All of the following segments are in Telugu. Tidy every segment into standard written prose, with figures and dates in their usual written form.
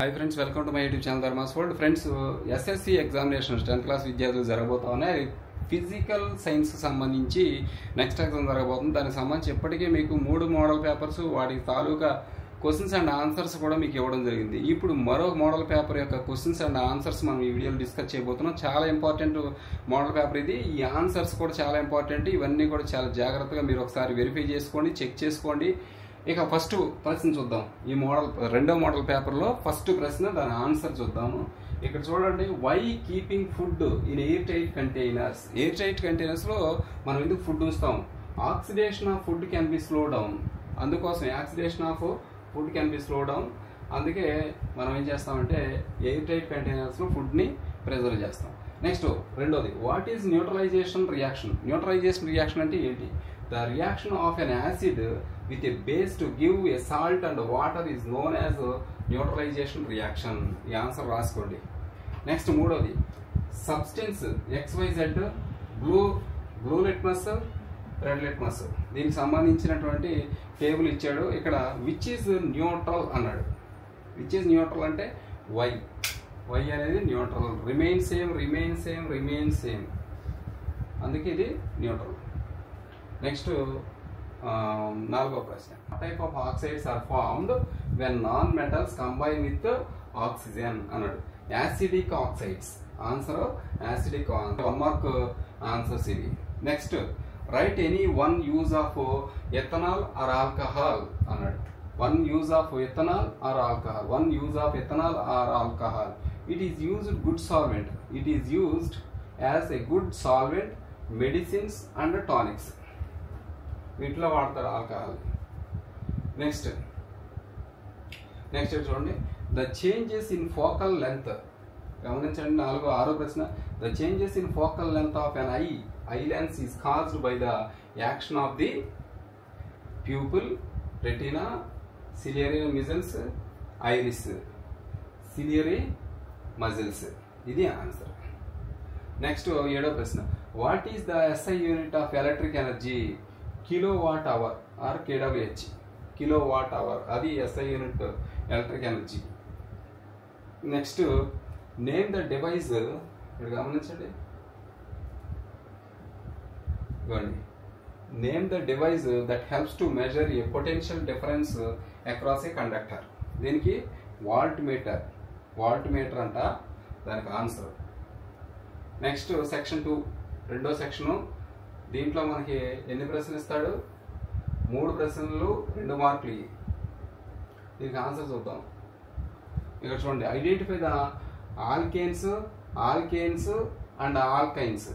Hi friends, welcome to my YouTube channel Dharma's World. Friends, SSC examinations 10th class విద్యార్థులు జరగబోతా ఉన్నాయి. ఫిజికల్ సైన్స్ సంబంధించి నెక్స్ట్ ఎగ్జామ్ జరగబోతుంది. దానికి సంబంధించి ఇప్పటికే మీకు 3 మోడల్ పేపర్స్, వాటి తాలూకా క్వశ్చన్స్ అండ్ ఆన్సర్స్ కూడా మీకు ఇవ్వడం జరిగింది. ఇప్పుడు మరో మోడల్ పేపర్ యొక్క క్వశ్చన్స్ అండ్ ఆన్సర్స్ మనం ఈ వీడియోలో డిస్కస్ చేయబోతున్నాం. చాలా ఇంపార్టెంట్ మోడల్ పేపర్ ఇది. ఈ ఆన్సర్స్ కూడా చాలా ఇంపార్టెంట్. ఇవన్నీ కూడా చాలా జాగ్రత్తగా మీరు ఒకసారి వెరిఫై చేసుకోండి, చెక్ చేసుకోండి. ఇక ఫస్ట్ ప్రశ్న చూద్దాం. ఈ మోడల్ రెండో మోడల్ పేపర్లో ఫస్ట్ ప్రశ్న, దాని ఆన్సర్ చూద్దాము. ఇక్కడ చూడండి, why keeping food in airtight containers. Airtight కంటైనర్స్లో మనం ఎందుకు ఫుడ్ ఉంచుతాం? Oxidation of food can be slow down. అందుకోసం oxidation of food can be slow down. అందుకే మనం ఏం చేస్తామంటే ఎయిర్ టైట్ కంటైనర్స్లో ఫుడ్ని ప్రిజర్వ్ చేస్తాం. నెక్స్ట్ రెండోది, what is neutralization reaction. Neutralization reaction అంటే ఏంటి? The reaction of an acid with a base to give a salt and water is known as neutralization reaction. ఈ ఆన్సర్ రాసుకోండి. నెక్స్ట్ మూడోది, substance XYZ blue litmus, red litmus. దీనికి సంబంధించినటువంటి టేబుల్ ఇచ్చాడు. ఇక్కడ విచ్ ఈజ్ న్యూట్రల్ అన్నాడు. విచ్ ఈజ్ న్యూట్రల్ అంటే వై అనేది న్యూట్రల్. Remain same. అందుకే ఇది న్యూట్రల్. నెక్స్ట్ నాలుగో ప్రశ్న, type of oxides are formed when non metals combine with oxygen అన్నాడు. Acidic oxides. Answer acidic. 1 mark answers ఇవి. Next, write any one use of ethanol or alcohol అన్నాడు. One use of ethanol or alcohol. It is used good solvent. It is used as a good solvent, medicines and tonics. వీటిలో వాడతారు ఆల్కహాల్. నెక్స్ట్ చూడండి, the changes in focal length. గమనించండి. ఆరో ప్రశ్న, the changes in focal length of an eye lens is caused by the action of the pupil, retina, ciliary muscles, iris. Ciliary muscles. ఇది ఆన్సర్. నెక్స్ట్ ఏడో ప్రశ్న, what is the SI unit of electric energy. Kilowatt hour are KWH. Kilowatt hour అది SI unit electric energy. Next, name the device. ఇక్కడ గమనించండి. Name the device that helps to measure a potential difference across a conductor. దీనికి వాల్ట్ మీటర్ అంట. దానికి ఆన్సర్. నెక్స్ట్ సెక్షన్ 2, రెండో సెక్షను. దీంట్లో మనకి ఎన్ని ప్రశ్నలు ఇస్తాడు? 3 ప్రశ్నలు, 2 మార్కులు. దీనికి ఆన్సర్ చూద్దాం. ఇక్కడ చూడండి, identify the alkanes and alkynes.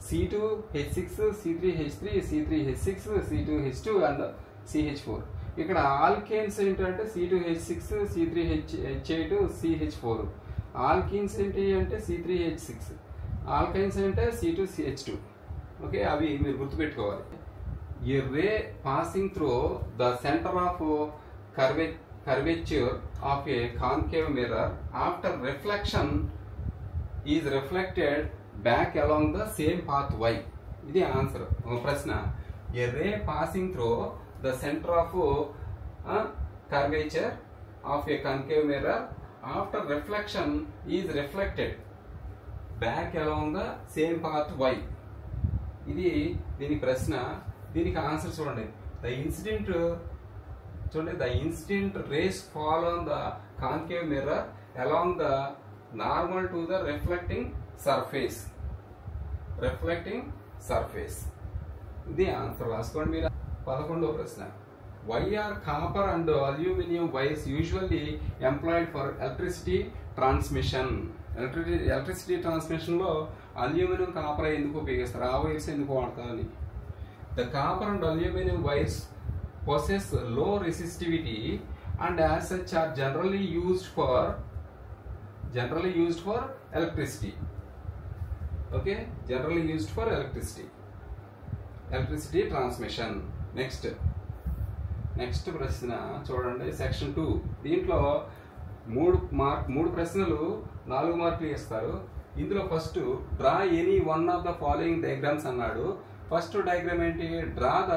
C2H6, C3H3, C3H6, C2H2 and CH4. ఇక్కడ ఆల్కేన్స్ ఏంటంటే C2H6, C3H8, CH4. ఆల్కీన్స్ ఏంటి అంటే C3H6. ఆల్కైన్స్ అంటే C2CH2. ఓకే, అవి మీరు గుర్తుపెట్టుకోవాలి. A ray passing through the centre of curvature of a concave mirror after reflection is reflected back along the same path why. ఇది ఆన్సర్. ప్రశ్న, a ray passing through the centre of curvature of a concave mirror after reflection is reflected back along the same path why. ఇది దీని ప్రశ్న. దీనికి ఆన్సర్ చూడండి. The incident rays fall on the concave mirror along the normal to the reflecting surface. ఇది ఆన్సర్. రాసుకోండి మీరు. 11వ ప్రశ్న, why are copper and aluminium wires usually employed for electricity transmission. Electricity transmission లో అల్యూమినియం, కాపర్ ఎందుకు ఉపయోగిస్తారు? ఆ వైర్స్ ఎందుకు వాడతారని. The copper and aluminium wires possess low resistivity and as such are generally used for electricity. Okay, generally used for electricity transmission. Next ప్రశ్న చూడండి, సెక్షన్ 2. దీంట్లో 3 ప్రశ్నలు, 4 మార్కులు ఇస్తారు. ఇందులో first, draw any one of the following diagrams అన్నాడు. ఫస్ట్ డయాగ్రామ్ ఏంటి? Draw the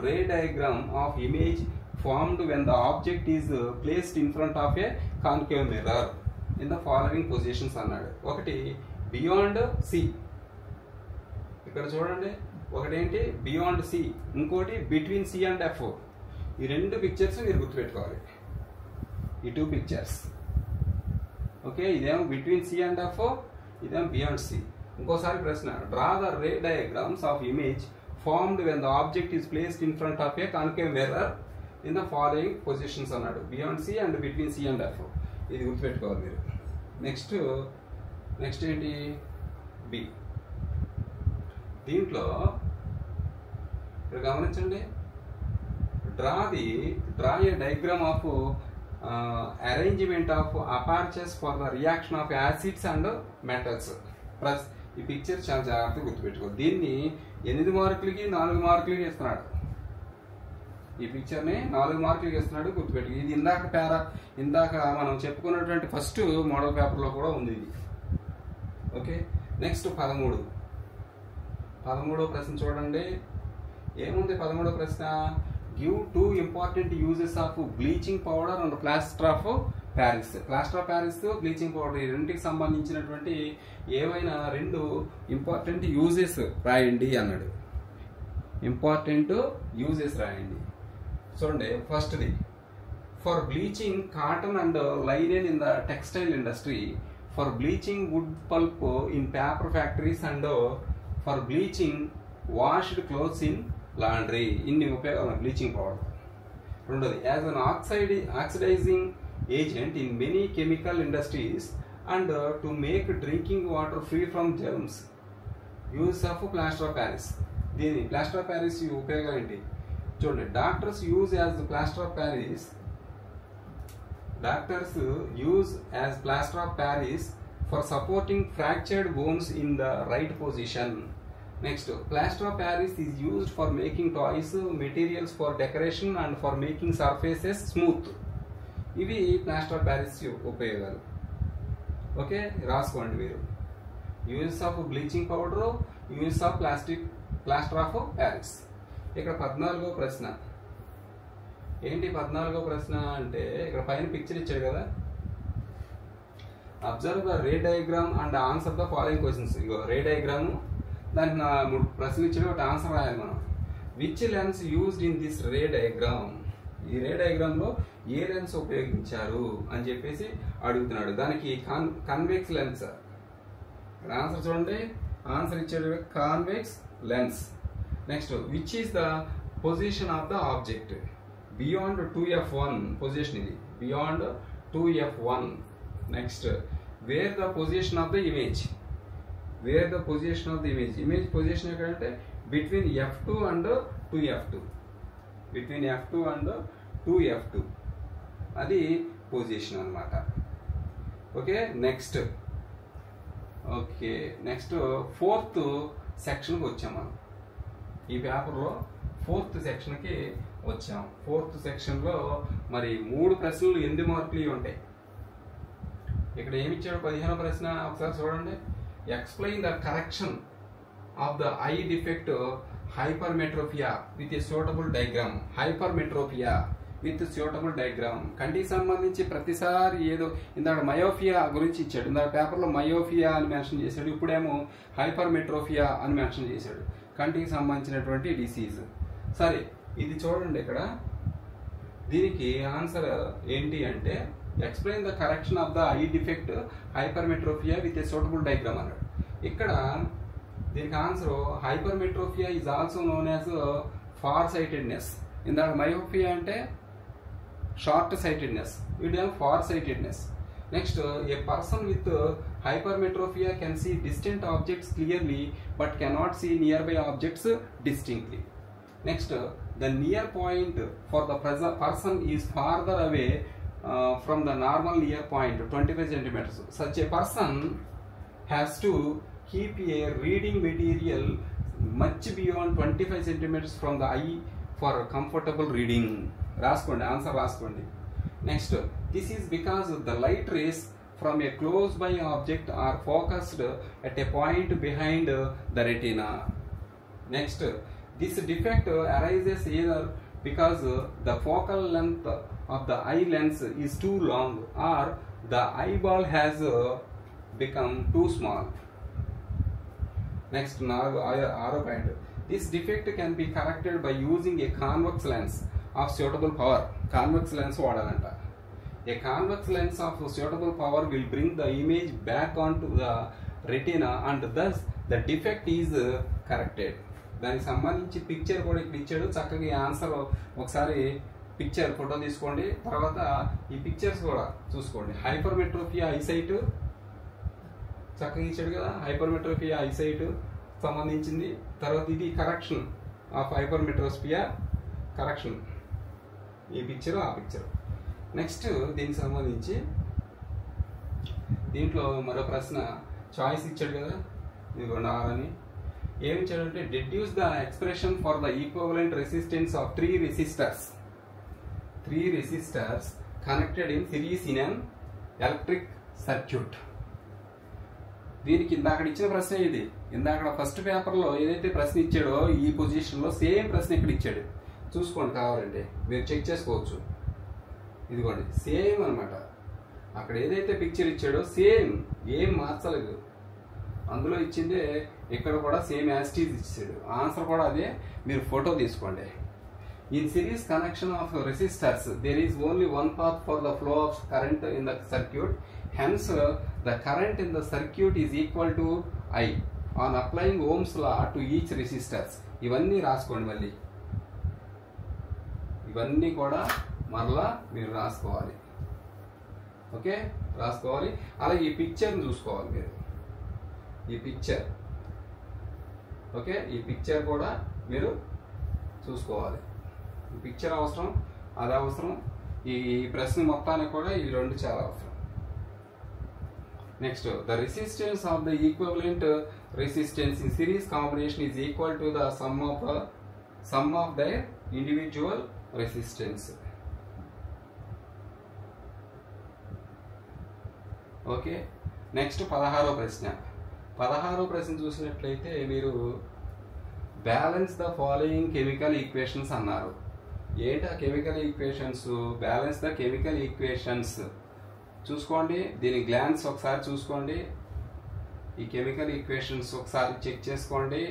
ray diagram of image formed when the object is placed in front of a concave mirror in the following positions అన్నాడు. ఒకటి బియాండ్ సి, ఇక్కడ చూడండి, ఒకటి ఏంటి బియాండ్ సి, ఇంకోటి బిట్వీన్ సి అండ్ ఎఫ్. ఈ రెండు పిక్చర్స్ మీరు గుర్తుపెట్టుకోవాలి, ఈ టూ పిక్చర్స్. ఓకే, ఇదేమో బిట్వీన్ సి అండ్ ఎఫ్, ఇదేమో బియాండ్ సి. ఇంకోసారి ప్రశ్న, draw the ray diagrams of image formed when the object is placed in front of a concave mirror in the following positions అన్నాడు. Beyond C and between C and F, ఇది గుర్తుపెట్టుకోవాలి మీరు. నెక్స్ట్ ఏంటి బి. దీంట్లో ఇక్కడ గమనించండి, draw a diagram of arrangement of apparatus for the reaction of acids and metals. Plus ఈ పిక్చర్ చాలా జాగ్రత్తగా గుర్తుపెట్టుకో. దీన్ని 8 మార్కులకి 4 మార్కులకి ఇస్తున్నాడు. ఈ పిక్చర్ని 4 మార్కులకి ఇస్తున్నాడు, గుర్తుపెట్టుకో. ఇది ఇందాక మనం చెప్పుకున్నటువంటి ఫస్ట్ మోడల్ పేపర్లో కూడా ఉంది ఇది. ఓకే, నెక్స్ట్ 13వ ప్రశ్న చూడండి. ఏముంది 13వ ప్రశ్న? Give 2 important uses of bleaching powder and plaster of Paris. Plaster of Paris, bleaching powder, ఈ రెండింటికి సంబంధించినటువంటి ఏవైనా 2 ఇంపార్టెంట్ యూజెస్ రాయండి అన్నాడు. ఇంపార్టెంట్ యూజెస్ రాయండి. చూడండి, ఫస్ట్ది, for bleaching cotton and linen in the textile industry, for bleaching wood pulp in paper factories and for bleaching washed clothes in laundry. ఇన్ని ఉపయోగాలు బ్లీచింగ్ పౌడర్. రెండోది, as an oxidising agent in many chemical industries and to make drinking water free from germs, use of plaster of Paris. దీని ప్లాస్టర్ ఆఫ్ ప్యారిస్ ఉపయోగం ఏంటి చూడండి. Doctors use as plaster of Paris for supporting fractured bones in the right position. Next, plaster of Paris is used for making toys, materials for decoration and for making surfaces smooth. ఇవి ప్లాస్టర్ ఆఫ్ ప్యారిస్ ఉపయోగాలు. ఓకే, రాసుకోండి మీరు. Uses of bleaching powder, uses of plaster of Paris. ఇక్కడ 14వ ప్రశ్న ఏంటి? 14వ ప్రశ్న అంటే ఇక్కడ పైన పిక్చర్ ఇచ్చాడు కదా, observe the ray diagram and answer the following questions. Ego ray diagram, దానికి 3 ప్రశ్నలు ఇచ్చాడు, ఒకటి ఆన్సర్ రాయాలి మనం. Which lens used in this ray diagram? ఈ రే డయాగ్రామ్లో ఏ లెన్స్ ఉపయోగించారు అని చెప్పేసి అడుగుతున్నాడు. దానికి కన్వెక్స్ లెన్స్. ఆన్సర్ చూడండి, ఆన్సర్ ఇచ్చాడు convex lens. Next, which is the position of the object beyond 2f1 position, ఇది beyond 2f1. Next, where the position of the image, image position ఎక్కడంటే between f2 and 2f2, between f2 and 2f2, అది పొజిషన్ అన్నమాట. ఓకే, నెక్స్ట్ 4th సెక్షన్కి వచ్చాం మనం. ఈ పేపర్లో 4th సెక్షన్కి వచ్చాం. 4th సెక్షన్లో మరి 3 ప్రశ్నలు 8 మార్కులు ఉంటాయి. ఇక్కడ ఏమిచ్చాడు? 15వ ప్రశ్న ఒకసారి చూడండి. Explain the correction of the eye defect hypermetropia with a suitable diagram. Hypermetropia with suitable diagram. కంటికి సంబంధించి ప్రతిసారి ఏదో, ఇందాక మయోఫియా గురించి ఇచ్చాడు, ఇందాక పేపర్లో మయోఫియా అని మెన్షన్ చేశాడు, ఇప్పుడేమో హైపర్మెట్రోపియా అని మెన్షన్ చేశాడు. కంటికి సంబంధించినటువంటి డిసీజ్. సరే, ఇది చూడండి, ఇక్కడ దీనికి ఆన్సర్ ఏంటి అంటే explain the correction of the eye defect hypermetropia with a suitable diagram అన్నాడు. ఇక్కడ దీనికి answer hypermetropia is also known as far sightedness. ఇందాక మయోపియా అంటే షార్ట్ సైటెడ్నెస్, వీడేమో far sightedness. Next, a person with hypermetropia can see distant objects clearly but cannot see nearby objects distinctly. Next, the near point for the person is farther away from the normal near point 25 centimeters. Such a person has to keep a reading material much beyond 25 centimeters from the eye for comfortable reading. రాసుకోండి, ఆన్సర్ రాసుకోండి. Next, this is because the light race from a close by object are focused at a point behind the retina. Next, this defect arises either because the focal length of the eye lens is too long or the eyeball has become too small. Next, ఆరో point. This defect can be corrected by using a convex lens of suitable power. Convex lens వాడాలంట. A convex lens of suitable power will bring the image back onto the retina and thus the defect is corrected. దానికి సంబంధించి పిక్చర్ కూడా ఇక్కడ ఇచ్చాడు. చక్కగా ఈ ఆన్సర్ ఒకసారి పిక్చర్ ఫోటో తీసుకోండి. తర్వాత ఈ పిక్చర్స్ కూడా చూసుకోండి. హైపర్మెట్రోపియా ఐసైట్ చక్కగా ఇచ్చాడు కదా, హైపర్మెట్రోపియా ఐసైట్ సంబంధించింది. తర్వాత ఇది కరెక్షన్ ఆఫ్ హైపర్మెట్రోపియా కరెక్షన్, ఈ పిక్చర్ ఆ పిక్చర్. నెక్స్ట్ దీనికి సంబంధించి దీంట్లో మరో ప్రశ్న చాయిస్ ఇచ్చాడు కదా, ఇదిగోండి ఆర్ అని. ఏమి ఇచ్చాడంటే deduce the expression for the equivalent resistance of three resistors connected in series in an electric circuit. దీనికి ఇందాక ఇచ్చిన ప్రశ్న ఇది. ఇందాక ఫస్ట్ పేపర్లో ఏదైతే ప్రశ్న ఇచ్చాడో ఈ పొజిషన్లో సేమ్ ప్రశ్న ఇక్కడ ఇచ్చాడు. చూసుకోండి, కావాలంటే మీరు చెక్ చేసుకోవచ్చు. ఇదిగోండి సేమ్ అనమాట. అక్కడ ఏదైతే పిక్చర్ ఇచ్చాడో సేమ్, ఏం మార్చలేదు. అందులో ఇచ్చిందే ఇక్కడ కూడా సేమ్ యాస్టీజ్ ఇచ్చాడు. ఆన్సర్ కూడా అదే, మీరు ఫోటో తీసుకోండి. In series connection of resistors there is only one path for the flow of current in the circuit. Hence the current in the circuit is equal to I on applying Ohm's law to each resistors. ఇవన్నీ రాసుకోండి. మళ్ళీ ఇవన్నీ కూడా మరలా మీరు రాసుకోవాలి. ఓకే, రాసుకోవాలి. అలాగే ఈ పిక్చర్ని చూసుకోవాలి మీరు. ఈ పిక్చర్ ఓకే, ఈ పిక్చర్ కూడా మీరు చూసుకోవాలి. ఈ పిక్చర్ అవసరం, అది అవసరం. ఈ ప్రశ్న మొత్తానికి కూడా ఈ రెండు చాలా అవసరం. Next, the resistance of the equivalent resistance in series combination is equal to the sum of their individual resistance. Okay, next 16వ ప్రశ్న. 16వ ప్రశ్న చూసినట్లయితే మీరు balance the following chemical equations అన్నారు. ఏంటి ఆ chemical equations? Balance the chemical equations చూసుకోండి. దీని గ్లాన్స్ ఒకసారి చూసుకోండి. ఈ కెమికల్ ఈక్వేషన్స్ ఒకసారి చెక్ చేసుకోండి.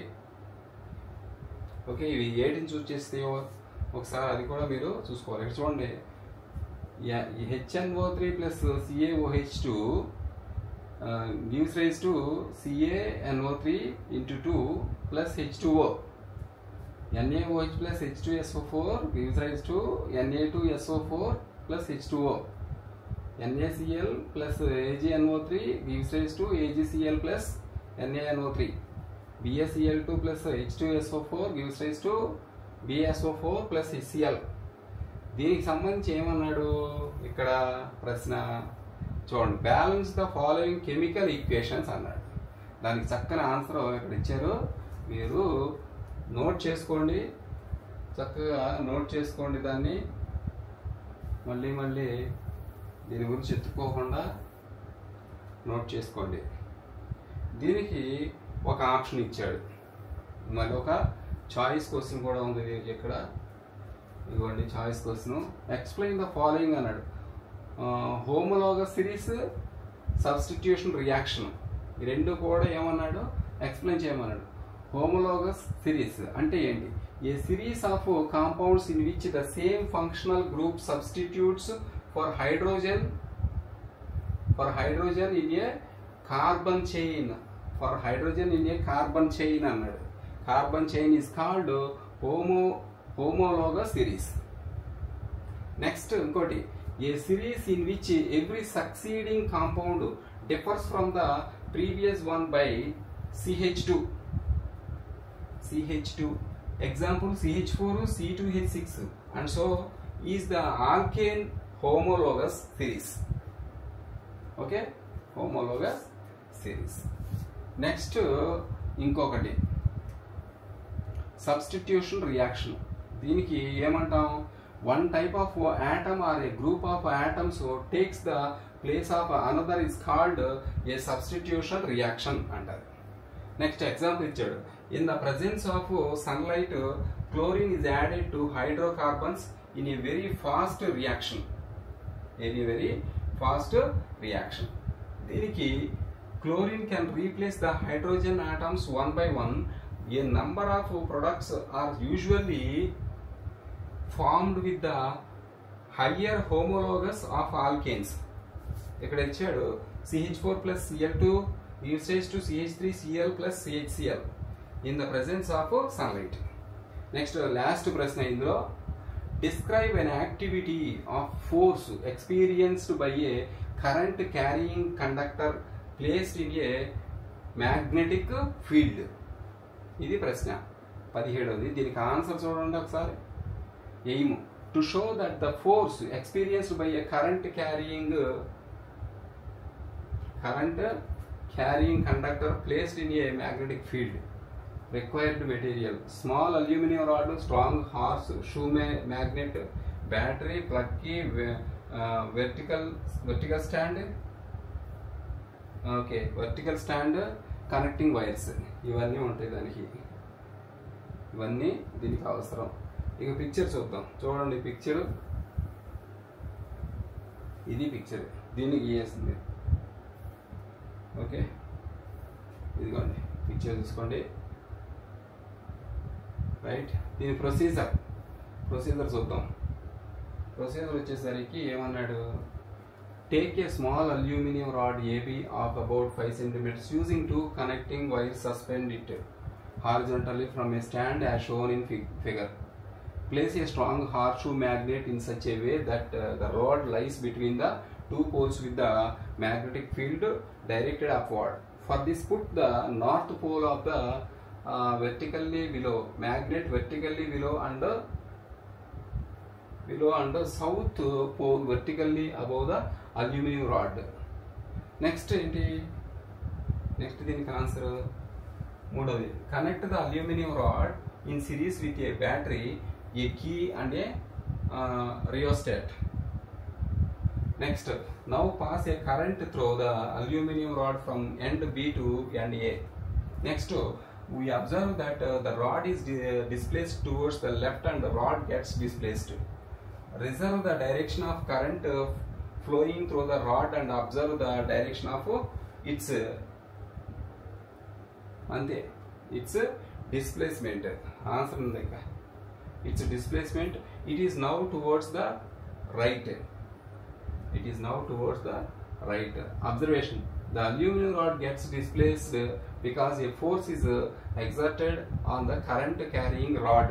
ఓకే, ఇవి ఏటిని చూస్ చేస్తాయో ఒకసారి అది కూడా మీరు చూసుకోవాలి. ఇక్కడ చూడండి, HNO3 plus CaOH2 gives rise to CaNO3 into 2 plus H2O. NaOH plus H2SO4 gives rise to Na2SO4 plus H2O. NaCl plus AgNO3 gives rise to AgCl plus NaNO3. BaCl2 plus H2SO4 gives rise to BaSO4 plus HCl. దీనికి సంబంధించి ఏమన్నాడు ఇక్కడ ప్రశ్న చూడండి. Balance the following chemical equations అన్నాడు. దానికి చక్కని ఆన్సర్ ఇక్కడ ఇచ్చారు. మీరు నోట్ చేసుకోండి, చక్కగా నోట్ చేసుకోండి. దాన్ని మళ్ళీ మళ్ళీ దీని గురించి ఎత్తుకోకుండా నోట్ చేసుకోండి. దీనికి ఒక ఆప్షన్ ఇచ్చాడు, మళ్ళీ ఒక చాయిస్ క్వశ్చన్ కూడా ఉంది దీనికి. ఇక్కడ ఇవ్వండి choice question. Explain the following అన్నాడు. హోమోలోగస్ సిరీస్, సబ్స్టిట్యూషన్ రియాక్షన్, ఈ రెండు కూడా ఏమన్నాడు ఎక్స్ప్లెయిన్ చేయమన్నాడు. హోమోలోగస్ సిరీస్ అంటే ఏంటి? A series of compounds in which the same functional group substitutes for hydrogen in a carbon chain. For hydrogen in a carbon chain అన్నాడు. Carbon chain is called homologous series. Next ఇంకోటి, a series in which every succeeding compound differs from the previous one by CH2. Example CH4, C2H6 and so is the alkane homologous series. Okay, homologous series. Next ఇంకొకటి సబ్స్టిట్యూషన్ రియాక్షన్. దీనికి ఏమంటాం? One type of atom or a group of atoms takes the place of another is called a substitution reaction అంటారు. నెక్స్ట్ ఎగ్జాంపుల్ ఇచ్చాడు. In the presence of sunlight chlorine is added to hydrocarbons in a very fast reaction. Very fast reaction. దీనికి chlorine can replace the hydrogen atoms one by one. A number of products are usually formed with the higher homologous of alkanes. ఇక్కడ ఇచ్చాడు CH4 plus Cl2 uses to CH3Cl plus CHCl in the presence of sunlight. Next, last ప్రశ్న ఇందులో describe an activity of force experienced by a current carrying conductor placed in a magnetic field. ఇది ప్రశ్న 17ది. దీనికి ఆన్సర్ చూడండి ఒకసారి. Aim to show that the force experienced by a current carrying conductor placed in a magnetic field. Required material small aluminium rod, strong horse shoe magnet, battery, plug key, vertical stand, okay vertical stand, connecting wires, ఇవన్నీ ఉంటాయి దానికి. ఇవన్నీ దీనికి అవసరం. ఇక పిక్చర్ చూద్దాం. చూడండి పిక్చర్, ఇది పిక్చర్, దీన్ని గీయేస్తుంది. ఓకే ఇదిగోండి పిక్చర్ చూసుకోండి. రైట్, దీని ప్రొసీజర్ చూద్దాం. ప్రొసీజర్ వచ్చేసరికి ఏమన్నాడు, take a small aluminum rod AB of about 5 cm using two connecting wires, suspend it horizontally from a stand as shown in figure. Place a strong horseshoe magnet in such a way that the rod lies between the two poles with the magnetic field directed upward. For this, put the north pole of the vertically below, magnet vertically below and south pole vertically above the aluminum rod. Next ఏంటి, నెక్స్ట్ దీనికి ఆన్సర్ 3ది. Connect the aluminium rod in series with a battery, a key and a rheostat. Next, now pass a current through the aluminium rod from end B to end A. Next, we observe that the rod is displaced towards the left and the rod gets displaced. Reserve the direction of current flowing through the rod and observe the direction of its displacement. Answer ఉంది. Its displacement, it is now towards the right. Observation, the aluminum rod gets displaced because a force is exerted on the current carrying rod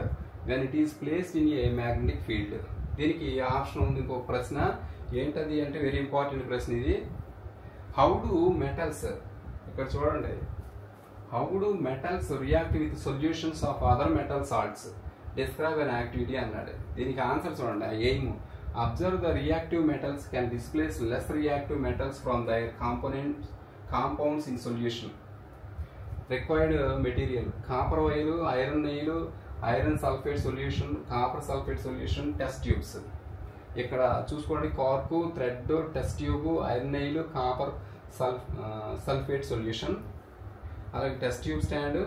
when it is placed in a magnetic field. దీనికి ఆప్షన్ ఉంది. ఇంకో ప్రశ్న ఏంటది అంటే వెరీ ఇంపార్టెంట్ ప్రశ్న ఇది. హౌ డు మెటల్స్, ఇక్కడ చూడండి, how do metals react with solutions of other metal salts, describe an activity అన్నాడు. దీనికి ఆన్సర్ చూడండి. Aim observe the reactive metals can displace less reactive metals from their compounds in solution. Required material copper wire, iron nail, iron sulphate solution, copper sulphate solution, test tubes. ఇక్కడ చూసుకోండి, cork, thread, test tube, iron nail, copper sulphate solution, అలాగే test tube stand,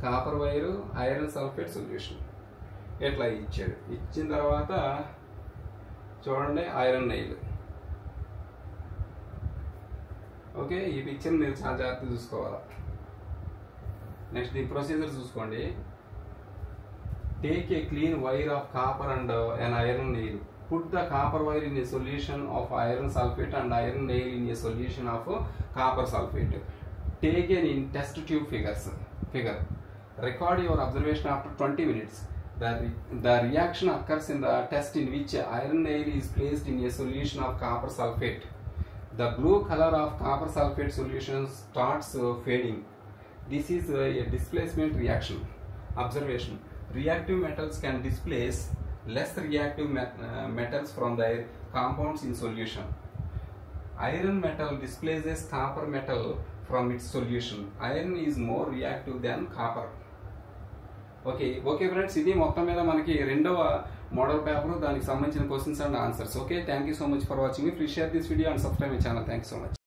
copper wire, iron sulphate solution. ఇట్లా ఇచ్చాడు. ఇచ్చిన తర్వాత చూడండి ఐరన్ నెయిల్. ఓకే, ఈ పిక్చర్ మీరు చాలా జాగ్రత్తగా చూసుకోవాలి. నెక్స్ట్ దీని ప్రొసీజర్ చూసుకోండి. Take a clean wire of copper and an iron nail. Put the copper wire in a solution of iron sulfate and iron nail in a solution of copper sulfate. Take an in test tube figure. Record your observation after 20 minutes. The reaction occurs in the test in which iron nail is placed in a solution of copper sulfate. The blue color of copper sulfate solution starts fading. This is a displacement reaction. Observation, reactive metals can displace less reactive metals from their compounds in solution. Iron metal displaces copper metal from its solution. Iron is more reactive than copper. Okay friends, ఇది మొత్తం మీద మనకి రెండవ మోడల్ పేపర్, దానికి సంబంధించిన questions and answers. Okay, thank you so much for watching. Please share this video and subscribe my channel. Thanks so much.